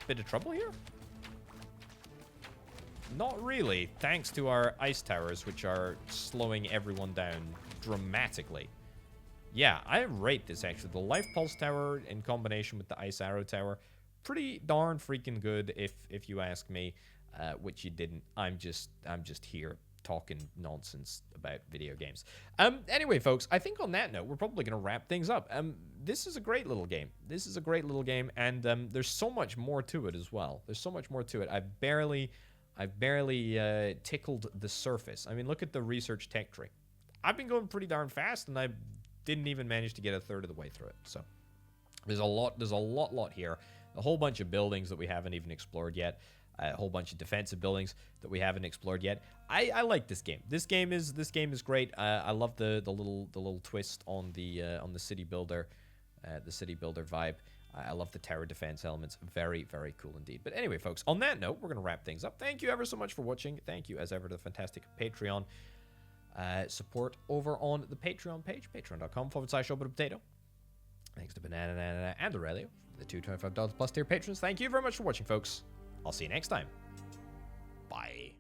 Speaker 1: bit of trouble here? Not really, thanks to our ice towers, which are slowing everyone down dramatically. Yeah, I rate this actually. The Life Pulse Tower in combination with the Ice Arrow Tower, pretty darn freaking good if you ask me, which you didn't. I'm just here talking nonsense about video games. Anyway, folks, I think on that note, we're probably going to wrap things up. This is a great little game. This is a great little game, and there's so much more to it as well. There's so much more to it. I've barely tickled the surface. I mean, look at the research tech tree. I've been going pretty darn fast, and I didn't even manage to get a third of the way through it. So there's a lot here. A whole bunch of buildings that we haven't even explored yet. A whole bunch of defensive buildings that we haven't explored yet. I like this game. This game is great. I love the little twist on the city builder, vibe. I love the tower defense elements. Very, very cool indeed. But anyway, folks, on that note, we're going to wrap things up. Thank you ever so much for watching. Thank you, as ever, to the fantastic Patreon support over on the Patreon page, patreon.com/ShowButAPotato. Thanks to Banana and Aurelio, the $225+ tier patrons. Thank you very much for watching, folks. I'll see you next time. Bye.